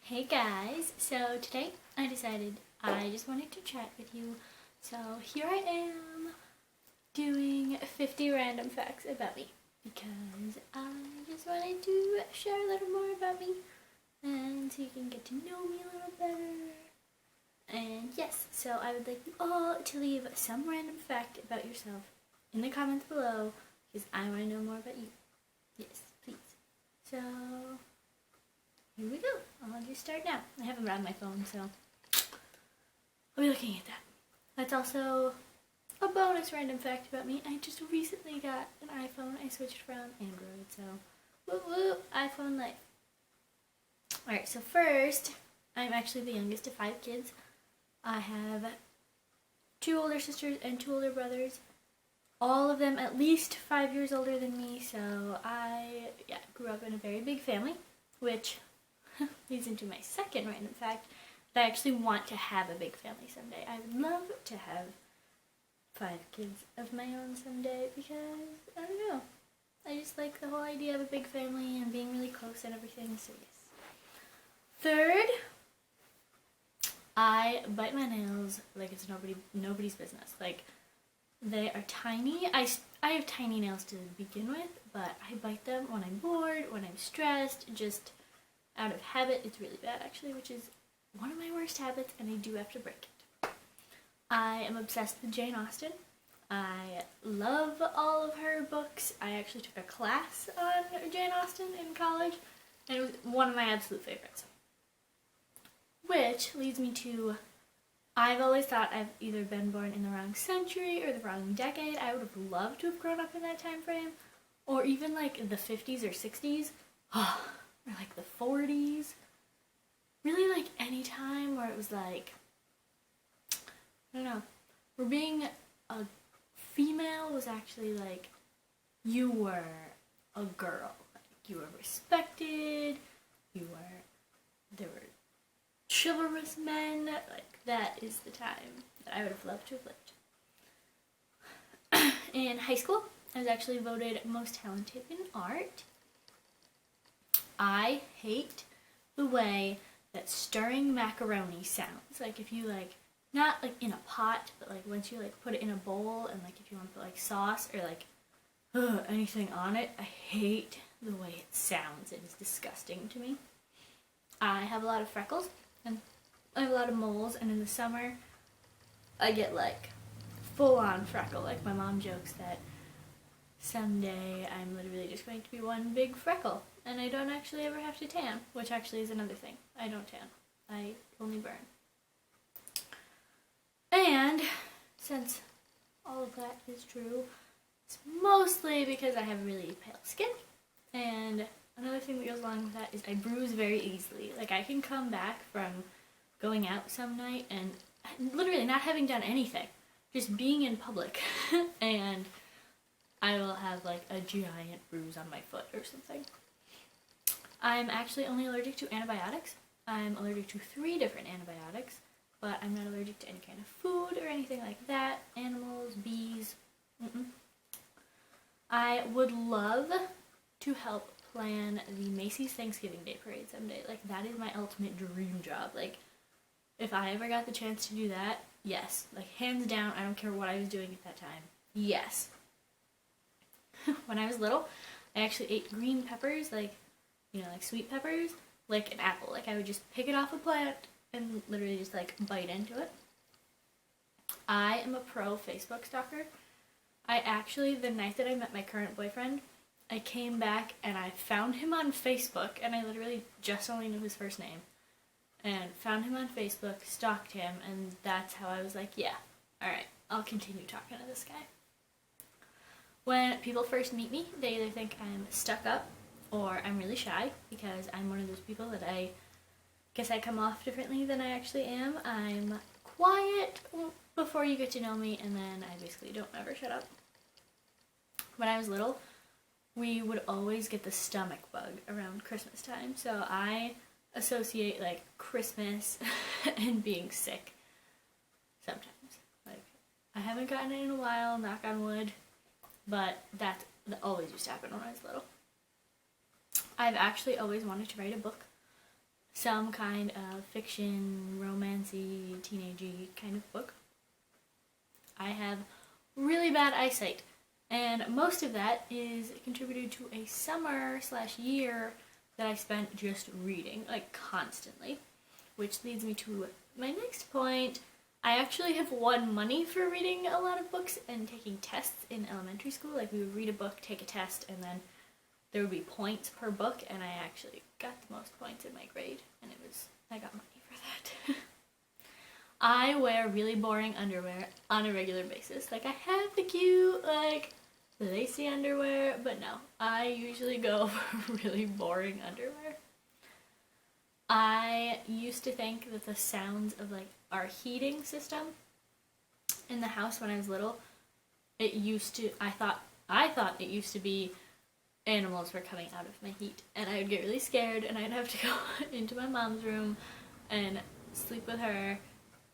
Hey guys, so today I decided I just wanted to chat with you. So here I am doing 50 random facts about me because I just wanted to share a little more about me and so you can get to know me a little better. And yes, so I would like you all to leave some random fact about yourself in the comments below because I want to know more about you. Yes, please. So here we go. I'll just start now. I haven't read my phone, so I'll be looking at that. That's also a bonus random fact about me. I just recently got an iPhone. I switched from Android, so woo woo, iPhone life. Alright, so first, I'm actually the youngest of 5 kids. I have 2 older sisters and 2 older brothers. All of them at least 5 years older than me, so I grew up in a very big family, which leads into my second random fact, that I actually want to have a big family someday. I would love to have 5 kids of my own someday because, I don't know, I just like the whole idea of a big family and being really close and everything, so yes. Third, I bite my nails like it's nobody's business. Like, they are tiny. I have tiny nails to begin with, but I bite them when I'm bored, when I'm stressed, just out of habit. It's really bad actually, which is one of my worst habits, and I do have to break it. I am obsessed with Jane Austen. I love all of her books. I actually took a class on Jane Austen in college, and it was one of my absolute favorites. Which leads me to, I've always thought I've either been born in the wrong century or the wrong decade. I would have loved to have grown up in that time frame, or even like the 50s or 60s. Or like the 40s, really like any time where it was like, I don't know, where being a female was actually like, you were a girl, like you were respected, there were chivalrous men, like that is the time that I would have loved to have lived. In high school, I was actually voted most talented in art. I hate the way that stirring macaroni sounds. Like if you like, not like in a pot, but like once you like put it in a bowl and like if you want to put like sauce or like anything on it, I hate the way it sounds. It is disgusting to me. I have a lot of freckles and I have a lot of moles, and in the summer I get like full on freckle. Like my mom jokes that someday I'm literally just going to be one big freckle. And I don't actually ever have to tan, which actually is another thing. I don't tan. I only burn. And since all of that is true, it's mostly because I have really pale skin. And another thing that goes along with that is I bruise very easily. Like I can come back from going out some night and literally not having done anything, just being in public, and I will have like a giant bruise on my foot or something. I'm actually only allergic to antibiotics. I'm allergic to 3 different antibiotics, but I'm not allergic to any kind of food or anything like that. Animals, bees. I would love to help plan the Macy's Thanksgiving Day Parade someday. Like, that is my ultimate dream job. Like, if I ever got the chance to do that, yes. Like, hands down, I don't care what I was doing at that time. Yes. When I was little, I actually ate green peppers, like, you know, like sweet peppers, like an apple. Like I would just pick it off a plant and literally just like bite into it. I am a pro Facebook stalker. I actually, the night that I met my current boyfriend, I came back and I found him on Facebook, and I literally just only knew his first name. And found him on Facebook, stalked him, and that's how I was like, yeah, alright, I'll continue talking to this guy. When people first meet me, they either think I'm stuck up or I'm really shy, because I'm one of those people that I guess I come off differently than I actually am. I'm quiet before you get to know me, and then I basically don't ever shut up. When I was little, we would always get the stomach bug around Christmas time, so I associate like Christmas and being sick sometimes. Like, I haven't gotten it in a while, knock on wood, but that always used to happen when I was little. I've actually always wanted to write a book. some kind of fiction, romancy, teenagey kind of book. I have really bad eyesight, and most of that is contributed to a summer/year that I spent just reading, like constantly, which leads me to my next point. I actually have won money for reading a lot of books and taking tests in elementary school. Like, we would read a book, take a test, and then there would be points per book, and I actually got the most points in my grade, and I got money for that. I wear really boring underwear on a regular basis. Like, I have the cute, like, lacy underwear, but no, I usually go for really boring underwear. I used to think that the sounds of, like, our heating system in the house when I was little, I thought it used to be animals were coming out of my heat, and I would get really scared, and I'd have to go into my mom's room and sleep with her,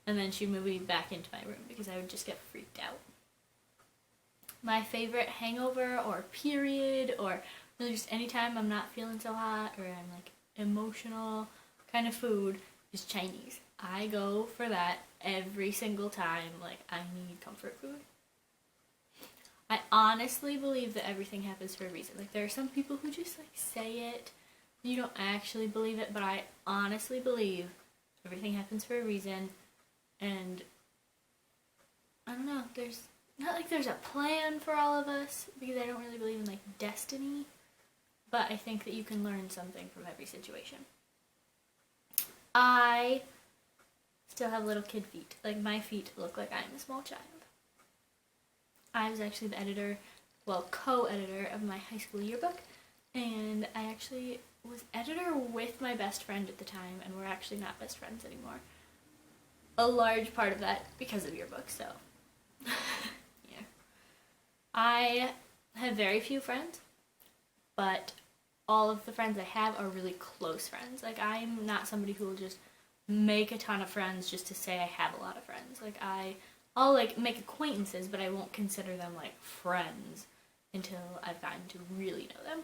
and then she'd move me back into my room because I would just get freaked out. My favorite hangover or period, or really just anytime I'm not feeling so hot or I'm like emotional kind of food, is Chinese. I go for that every single time, like, I need comfort food. I honestly believe that everything happens for a reason. Like, there are some people who just, like, say it. You don't actually believe it, but I honestly believe everything happens for a reason. And I don't know, there's not like there's a plan for all of us, because I don't really believe in, like, destiny. But I think that you can learn something from every situation. I still have little kid feet. Like, my feet look like I'm a small child. I was actually the co-editor of my high school yearbook, and I actually was editor with my best friend at the time, and we're actually not best friends anymore. A large part of that because of yearbook, so yeah. I have very few friends, but all of the friends I have are really close friends. Like, I'm not somebody who will just make a ton of friends just to say I have a lot of friends. Like, I'll, like, make acquaintances, but I won't consider them, like, friends until I've gotten to really know them.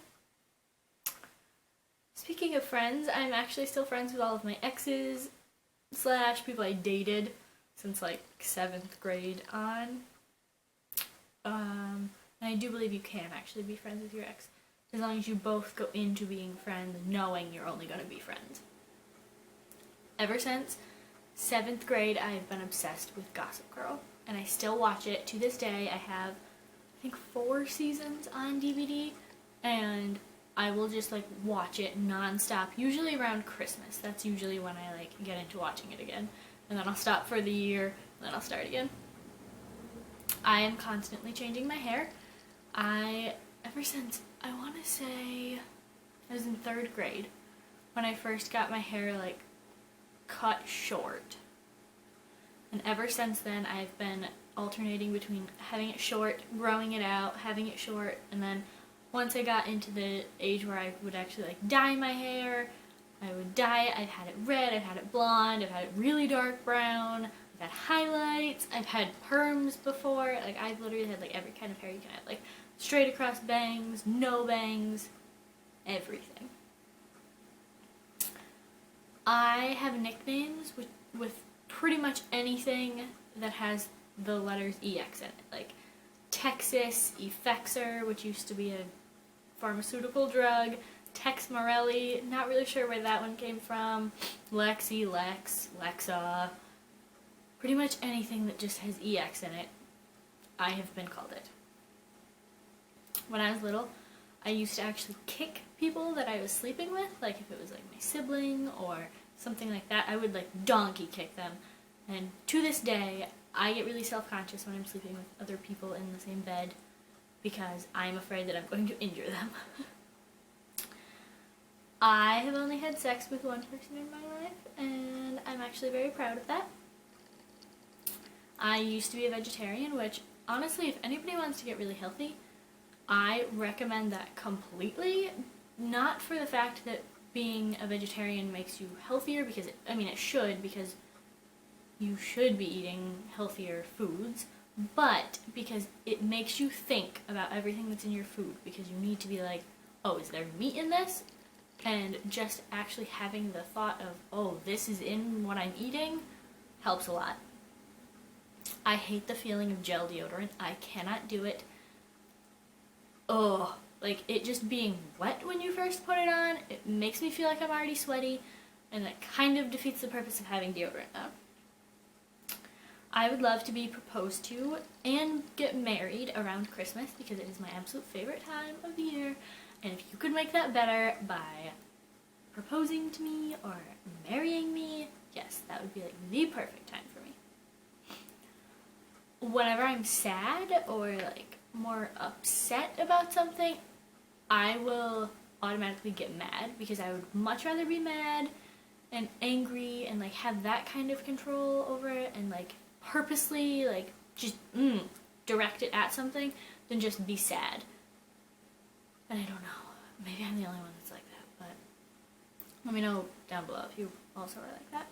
Speaking of friends, I'm actually still friends with all of my exes / people I dated since, like, 7th grade on. And I do believe you can actually be friends with your ex, as long as you both go into being friends knowing you're only going to be friends. Ever since 7th grade, I've been obsessed with Gossip Girl, and I still watch it to this day. I have, I think, 4 seasons on DVD, and I will just, like, watch it non-stop, usually around Christmas. That's usually when I, like, get into watching it again, and then I'll stop for the year, and then I'll start again. I am constantly changing my hair. Ever since, I want to say, I was in 3rd grade when I first got my hair, like, cut short. And ever since then, I've been alternating between having it short, growing it out, having it short, and then once I got into the age where I would actually, like, dye my hair, I would dye it. I've had it red, I've had it blonde, I've had it really dark brown, I've had highlights, I've had perms before. Like, I've literally had, like, every kind of hair you can have. Like, straight across bangs, no bangs, everything. I have nicknames with pretty much anything that has the letters EX in it. Like, Texas Effexor, which used to be a pharmaceutical drug. Tex Morelli, not really sure where that one came from. Lexi, Lex, Lexa. Pretty much anything that just has EX in it, I have been called it. When I was little, I used to actually kick people that I was sleeping with. Like, if it was, like, my sibling or something like that, I would, like, donkey kick them. And to this day, I get really self-conscious when I'm sleeping with other people in the same bed because I'm afraid that I'm going to injure them. I have only had sex with one person in my life, and I'm actually very proud of that. I used to be a vegetarian, which, honestly, if anybody wants to get really healthy, I recommend that completely. Not for the fact that being a vegetarian makes you healthier, because it should, because you should be eating healthier foods, but because it makes you think about everything that's in your food, because you need to be like, oh, is there meat in this? And just actually having the thought of, oh, this is in what I'm eating, helps a lot. I hate the feeling of gel deodorant. I cannot do it. Oh, like it just being wet when you first put it on, it makes me feel like I'm already sweaty, and that kind of defeats the purpose of having deodorant on. I would love to be proposed to and get married around Christmas because it is my absolute favorite time of the year. And if you could make that better by proposing to me or marrying me, yes, that would be like the perfect time for me. Whenever I'm sad or like more upset about something, I will automatically get mad because I would much rather be mad and angry and like have that kind of control over it and like purposely like just direct it at something than just be sad. And I don't know, maybe I'm the only one that's like that, but let me know down below if you also are like that.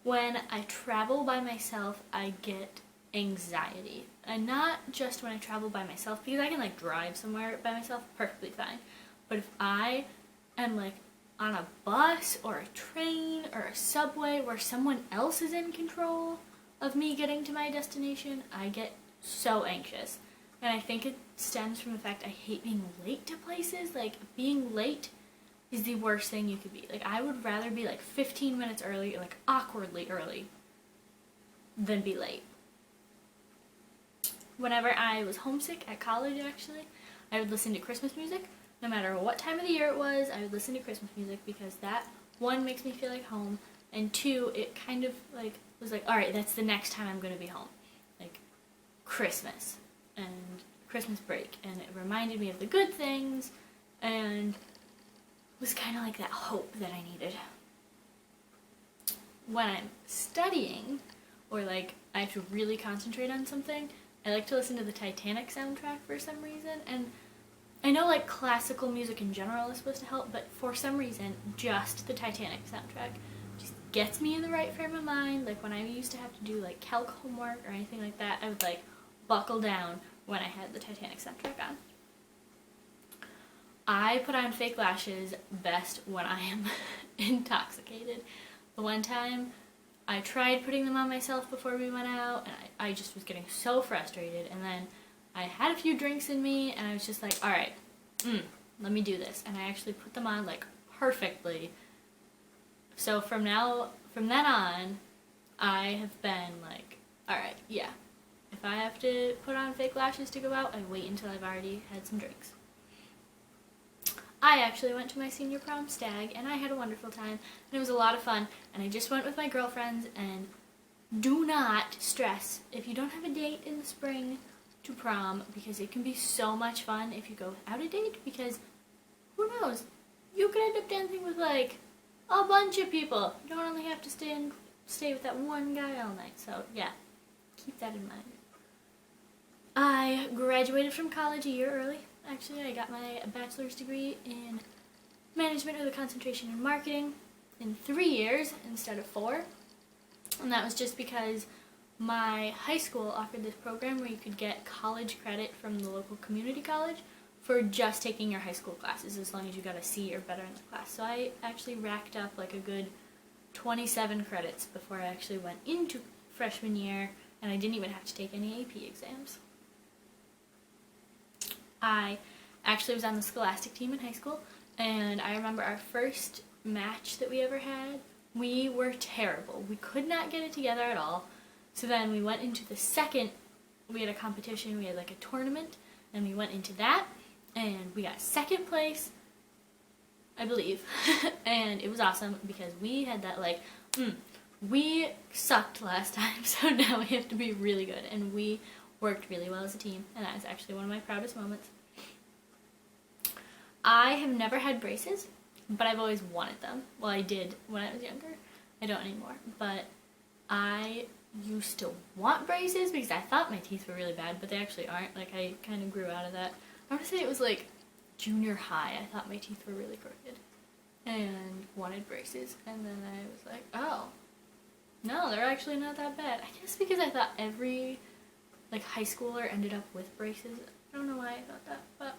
When I travel by myself, I get anxiety. And not just when I travel by myself, because I can like drive somewhere by myself perfectly fine. But if I am like on a bus or a train or a subway where someone else is in control of me getting to my destination, I get so anxious. And I think it stems from the fact I hate being late to places. Like, being late is the worst thing you could be. Like, I would rather be like 15 minutes early, or like awkwardly early, than be late. Whenever I was homesick at college, actually, I would listen to Christmas music. No matter what time of the year it was, I would listen to Christmas music because that, one, makes me feel like home, and two, it kind of like was like, alright, that's the next time I'm going to be home. Like, Christmas and Christmas break, and it reminded me of the good things, and was kind of like that hope that I needed. When I'm studying, or like I have to really concentrate on something, I like to listen to the Titanic soundtrack for some reason, and I know like classical music in general is supposed to help, but for some reason, just the Titanic soundtrack just gets me in the right frame of mind. Like when I used to have to do like calc homework or anything like that, I would like buckle down when I had the Titanic soundtrack on. I put on fake lashes best when I am intoxicated. The one time I tried putting them on myself before we went out, and I just was getting so frustrated, and then I had a few drinks in me, and I was just like, alright, let me do this. And I actually put them on like perfectly. So from then on, I have been like, alright, yeah. If I have to put on fake lashes to go out, I wait until I've already had some drinks. I actually went to my senior prom stag, and I had a wonderful time, and it was a lot of fun, and I just went with my girlfriends, and do not stress if you don't have a date in the spring to prom, because it can be so much fun if you go without a date, because who knows, you could end up dancing with like a bunch of people. You don't only have to stay with that one guy all night, so yeah, keep that in mind. I graduated from college a year early. Actually, I got my bachelor's degree in management with a concentration in marketing in 3 years instead of 4. And that was just because my high school offered this program where you could get college credit from the local community college for just taking your high school classes as long as you got a C or better in the class. So I actually racked up like a good 27 credits before I actually went into freshman year, and I didn't even have to take any AP exams. I actually was on the Scholastic team in high school, and I remember our first match that we ever had, we were terrible. We could not get it together at all. So then we went into the second, we had a competition, we had like a tournament, and we went into that, and we got second place, I believe, and it was awesome because we had that like, we sucked last time, so now we have to be really good, and we worked really well as a team, and that is actually one of my proudest moments. I have never had braces, but I've always wanted them. Well, I did when I was younger. I don't anymore, but I used to want braces because I thought my teeth were really bad, but they actually aren't. Like, I kind of grew out of that. I want to say it was like junior high. I thought my teeth were really crooked and wanted braces, and then I was like, oh, no, they're actually not that bad. I guess because I thought every like high schooler ended up with braces. I don't know why I thought that, but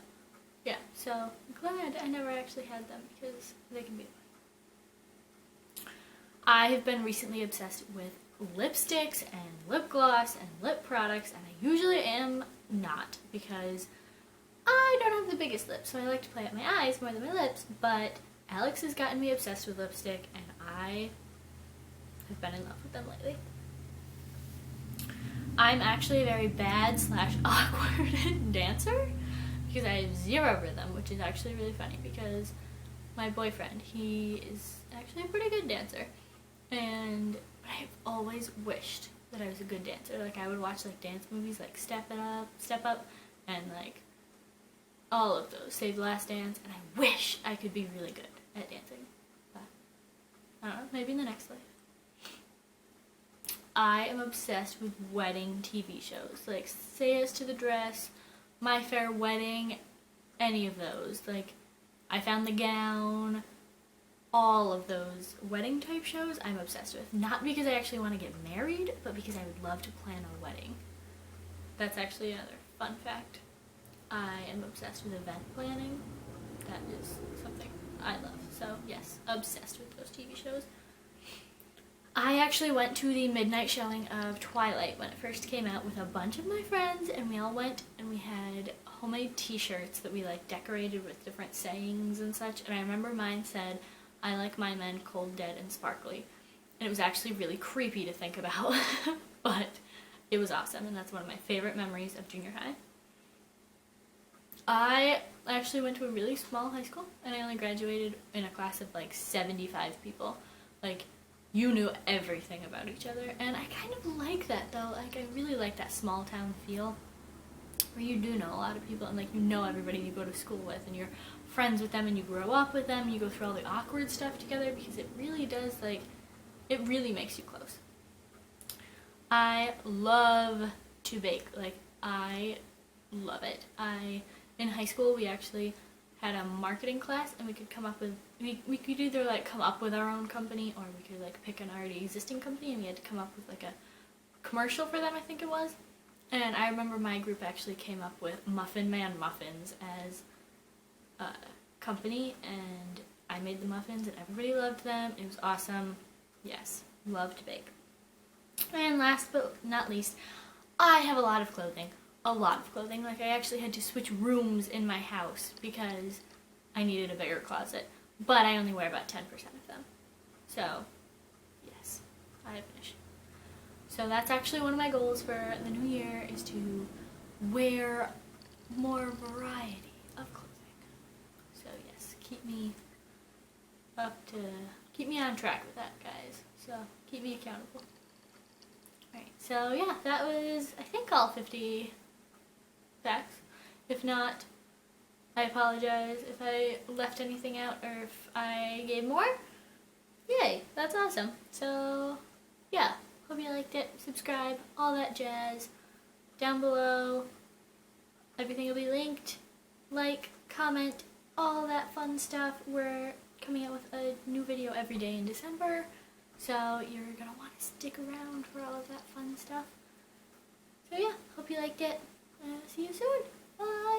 yeah, so I'm glad I never actually had them because they can be annoying. I have been recently obsessed with lipsticks and lip gloss and lip products, and I usually am not because I don't have the biggest lips, so I like to play at my eyes more than my lips, but Alex has gotten me obsessed with lipstick, and I have been in love with them lately. I'm actually a very bad / awkward dancer because I have 0 rhythm, which is actually really funny because my boyfriend, he is actually a pretty good dancer, and I've always wished that I was a good dancer. Like, I would watch like dance movies like Step Up, and like all of those, Save the Last Dance, and I wish I could be really good at dancing. But I don't know, maybe in the next life. I am obsessed with wedding TV shows, like Say Yes to the Dress, My Fair Wedding, any of those. Like, I Found the Gown, all of those wedding type shows I'm obsessed with. Not because I actually want to get married, but because I would love to plan a wedding. That's actually another fun fact. I am obsessed with event planning. That is something I love. So yes, obsessed with those TV shows. I actually went to the midnight showing of Twilight when it first came out with a bunch of my friends, and we all went and we had homemade t-shirts that we like decorated with different sayings and such, and I remember mine said, "I like my men cold, dead, and sparkly," and it was actually really creepy to think about, but it was awesome, and that's one of my favorite memories of junior high. I actually went to a really small high school, and I only graduated in a class of like 75 people. Like, you knew everything about each other, and I kind of like that though. Like, I really like that small town feel where you do know a lot of people, and like, you know everybody you go to school with, and you're friends with them, and you grow up with them, and you go through all the awkward stuff together, because it really does, like, it really makes you close. I love to bake. Like, I love it. In high school, we actually had a marketing class, and we could come up with, we could either like come up with our own company, or we could like pick an already existing company, and we had to come up with like a commercial for them, I think it was. And I remember my group actually came up with Muffin Man Muffins as a company, and I made the muffins, and everybody loved them. It was awesome. Yes, love to bake. And last but not least, I have a lot of clothing. A lot of clothing. Like, I actually had to switch rooms in my house because I needed a bigger closet. But I only wear about 10% of them. So, yes, I have an issue. So that's actually one of my goals for the new year, is to wear more variety of clothing. So yes, keep me on track with that, guys. So keep me accountable. Alright, so yeah, that was, I think, all 50 facts. If not, I apologize if I left anything out, or if I gave more. Yay, that's awesome. So yeah, hope you liked it. Subscribe, all that jazz. Down below, everything will be linked. Like, comment, all that fun stuff. We're coming out with a new video every day in December, so you're gonna want to stick around for all of that fun stuff. So yeah, hope you liked it. See you soon. Bye!